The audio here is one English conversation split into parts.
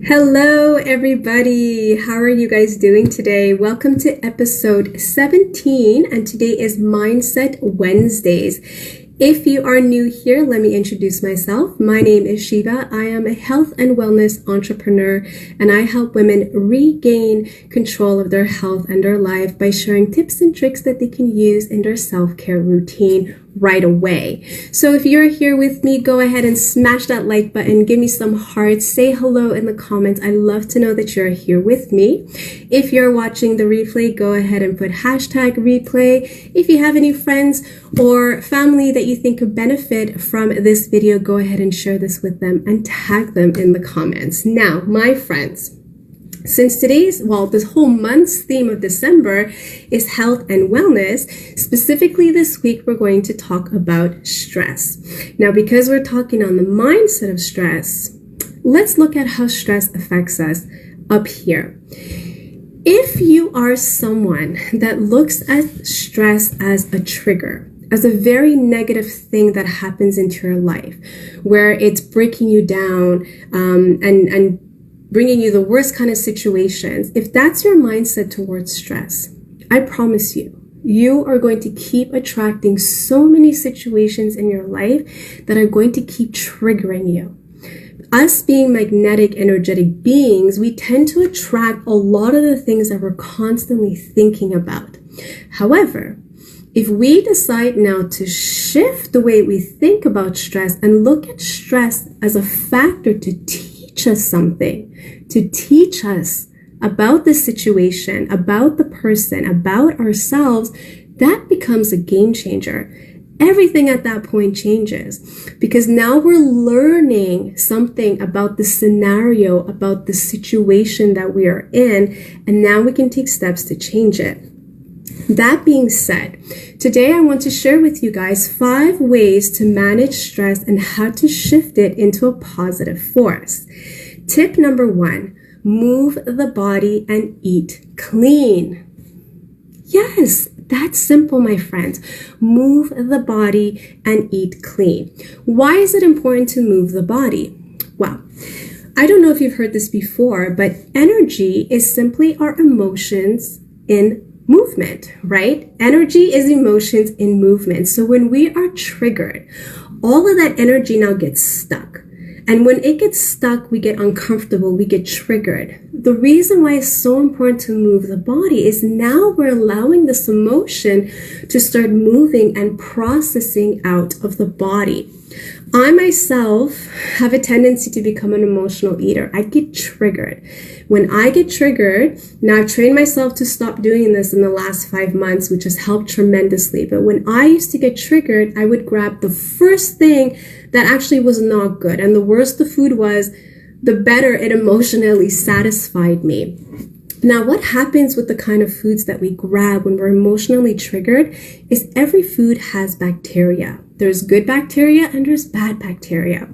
Hello, everybody. How are you guys doing today? Welcome to episode 17, and today is Mindset Wednesdays. If you are new here, let me introduce myself. My name is Shiva. I am a health and wellness entrepreneur, and I help women regain control of their health and their life by sharing tips and tricks that they can use in their self-care routine right away. So if you're here with me, go ahead and smash that like button, give me some hearts, say hello in the comments. I love to know that you're here with me. If you're watching the replay, go ahead and put hashtag replay. If you have any friends or family that you think could benefit from this video, go ahead and share this with them and tag them in the comments. Now, my friends, since this whole month's theme of December is health and wellness, specifically this week, we're going to talk about stress. Now, because we're talking on the mindset of stress, let's look at how stress affects us up here. If you are someone that looks at stress as a trigger, as a very negative thing that happens into your life, where it's breaking you down and bringing you the worst kind of situations, if that's your mindset towards stress, I promise you, you are going to keep attracting so many situations in your life that are going to keep triggering you. Us being magnetic, energetic beings, we tend to attract a lot of the things that we're constantly thinking about. However, if we decide now to shift the way we think about stress and look at stress as a factor to teach us something, to teach us about the situation, about the person, about ourselves, that becomes a game changer. Everything at that point changes because now we're learning something about the scenario, about the situation that we are in, and now we can take steps to change it. That being said, today I want to share with you guys 5 ways to manage stress and how to shift it into a positive force. Tip number 1, move the body and eat clean. Yes, that's simple, my friends. Move the body and eat clean. Why is it important to move the body? Well, I don't know if you've heard this before, but energy is simply our emotions in movement, right? Energy is emotions in movement. So when we are triggered, all of that energy now gets stuck. And when it gets stuck, we get uncomfortable, we get triggered. The reason why it's so important to move the body is now we're allowing this emotion to start moving and processing out of the body. I myself have a tendency to become an emotional eater. I get triggered. When I get triggered, now I've trained myself to stop doing this in the last 5 months, which has helped tremendously. But when I used to get triggered, I would grab the first thing that actually was not good. And the worse the food was, the better it emotionally satisfied me. Now, what happens with the kind of foods that we grab when we're emotionally triggered is every food has bacteria. There's good bacteria and there's bad bacteria.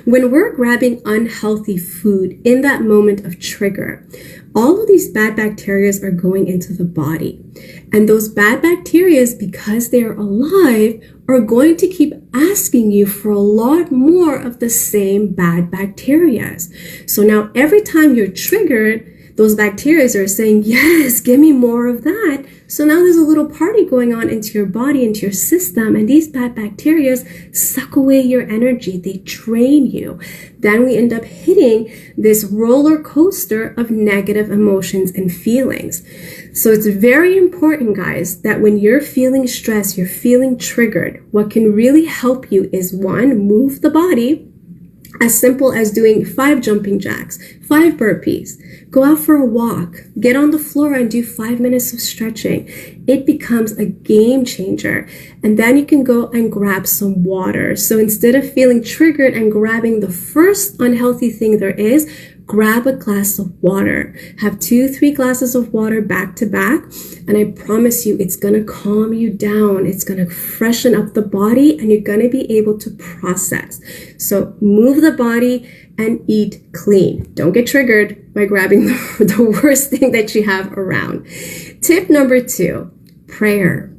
When we're grabbing unhealthy food in that moment of trigger, all of these bad bacteria are going into the body. And those bad bacteria, because they are alive, are going to keep asking you for a lot more of the same bad bacteria. So now every time you're triggered, those bacteria are saying, yes, give me more of that. So now there's a little party going on into your body, into your system, and these bad bacteria suck away your energy. They drain you. Then we end up hitting this roller coaster of negative emotions and feelings. So it's very important, guys, that when you're feeling stressed, you're feeling triggered, what can really help you is 1, move the body. As simple as doing 5 jumping jacks, 5 burpees, go out for a walk, get on the floor and do 5 minutes of stretching. It becomes a game changer. And then you can go and grab some water. So instead of feeling triggered and grabbing the first unhealthy thing there is, grab a glass of water. Have 2-3 glasses of water back to back. And I promise you, it's going to calm you down. It's going to freshen up the body and you're going to be able to process. So move the body and eat clean. Don't get triggered by grabbing the worst thing that you have around. Tip number 2, prayer.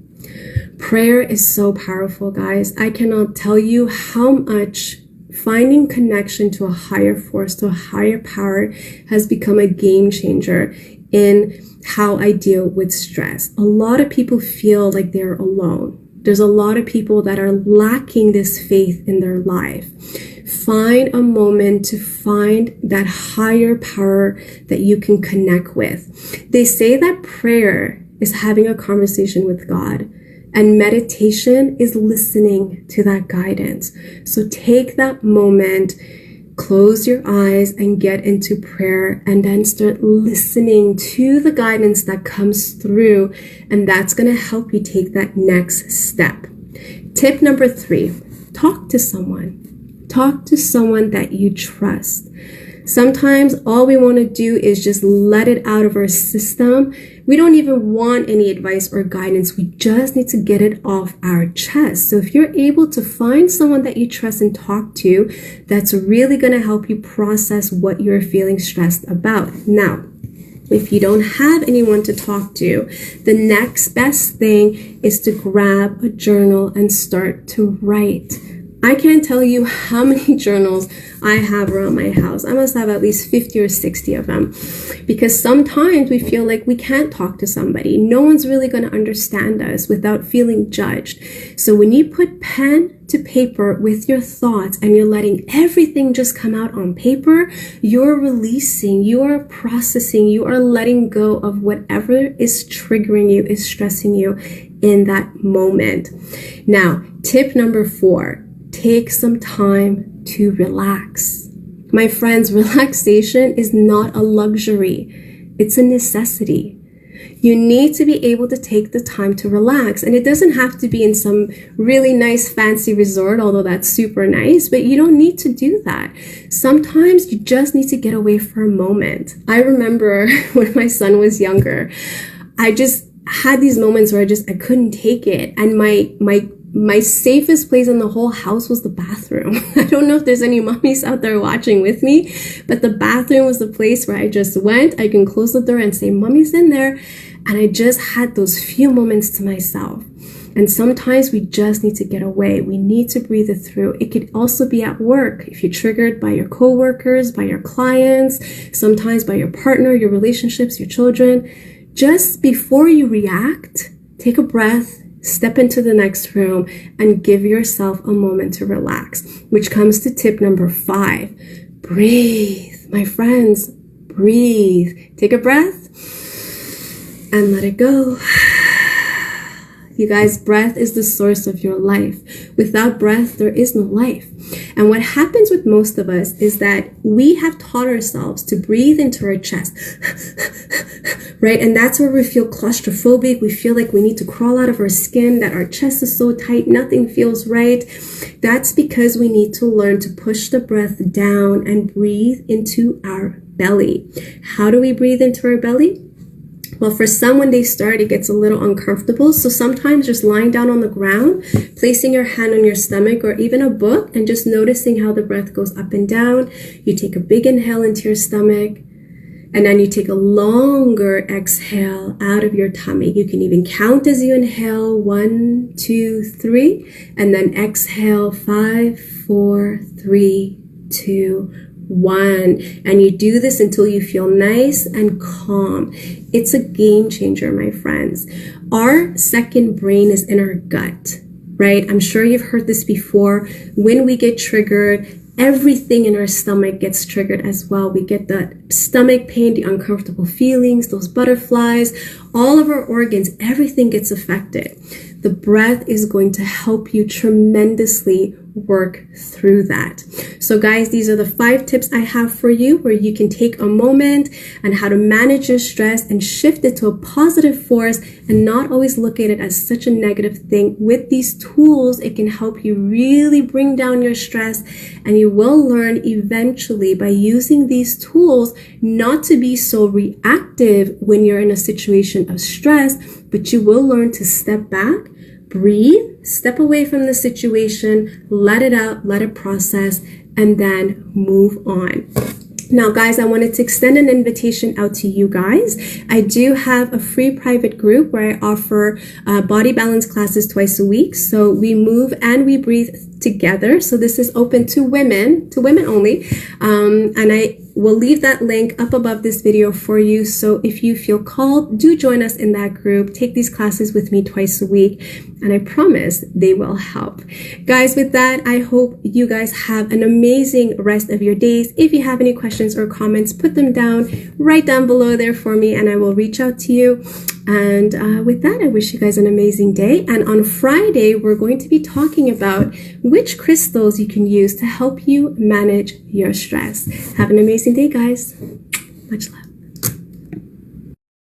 Prayer is so powerful, guys. I cannot tell you how much finding connection to a higher force, to a higher power, has become a game changer in how I deal with stress. A lot of people feel like they're alone. There's a lot of people that are lacking this faith in their life. Find a moment to find that higher power that you can connect with. They say that prayer is having a conversation with God, and meditation is listening to that guidance. So take that moment, close your eyes and get into prayer, and then start listening to the guidance that comes through, and that's going to help you take that next step. Tip number 3, talk to someone. Talk to someone that you trust. Sometimes all we want to do is just let it out of our system. We don't even want any advice or guidance. We just need to get it off our chest. So if you're able to find someone that you trust and talk to, that's really going to help you process what you're feeling stressed about. Now, if you don't have anyone to talk to, the next best thing is to grab a journal and start to write. I can't tell you how many journals I have around my house. I must have at least 50 or 60 of them, because sometimes we feel like we can't talk to somebody. No one's really going to understand us without feeling judged. So when you put pen to paper with your thoughts and you're letting everything just come out on paper, you're releasing, you are processing, you are letting go of whatever is triggering you, is stressing you in that moment. Now, tip number 4. Take some time to relax. My friends, relaxation is not a luxury. It's a necessity. You need to be able to take the time to relax. And it doesn't have to be in some really nice fancy resort, although that's super nice, but you don't need to do that. Sometimes you just need to get away for a moment. I remember when my son was younger, I just had these moments where I couldn't take it. And my safest place in the whole house was the bathroom. I don't know if there's any mommies out there watching with me, but the bathroom was the place where I just went. I can close the door and say, Mommy's in there. And I just had those few moments to myself. And sometimes we just need to get away. We need to breathe it through. It could also be at work. If you're triggered by your coworkers, by your clients, sometimes by your partner, your relationships, your children, just before you react, take a breath, step into the next room, and give yourself a moment to relax, which comes to tip number 5. Breathe. My friends, breathe. Take a breath and let it go. You guys, breath is the source of your life. Without breath, there is no life. And what happens with most of us is that we have taught ourselves to breathe into our chest, right? And that's where we feel claustrophobic. We feel like we need to crawl out of our skin, that our chest is so tight, nothing feels right. That's because we need to learn to push the breath down and breathe into our belly. How do we breathe into our belly? Well, for some, when they start, it gets a little uncomfortable. So sometimes just lying down on the ground, placing your hand on your stomach or even a book, and just noticing how the breath goes up and down. You take a big inhale into your stomach, and then you take a longer exhale out of your tummy. You can even count as you inhale, 1, 2, 3, and then exhale, 5, 4, 3, 2, 1. And you do this until you feel nice and calm. It's a game changer, my friends. Our second brain is in our gut, right? I'm sure you've heard this before. When we get triggered, everything in our stomach gets triggered as well. We get the stomach pain, the uncomfortable feelings, those butterflies, all of our organs, everything gets affected. The breath is going to help you tremendously work through that. So guys, these are the 5 tips I have for you where you can take a moment and how to manage your stress and shift it to a positive force and not always look at it as such a negative thing. With these tools, it can help you really bring down your stress, and you will learn eventually by using these tools not to be so reactive when you're in a situation of stress, but you will learn to step back, breathe, step away from the situation, let it out, let it process, and then move on. Now, guys, I wanted to extend an invitation out to you guys. I do have a free private group where I offer body balance classes twice a week. So we move and we breathe together. So this is open to women only. And I will leave that link up above this video for you. So if you feel called, do join us in that group. Take these classes with me twice a week, and I promise they will help. Guys, with that, I hope you guys have an amazing rest of your days. If you have any questions or comments, put them down right down below there for me, and I will reach out to you. And with that, I wish you guys an amazing day. And on Friday, we're going to be talking about which crystals you can use to help you manage your stress. Have an amazing day, guys. Much love.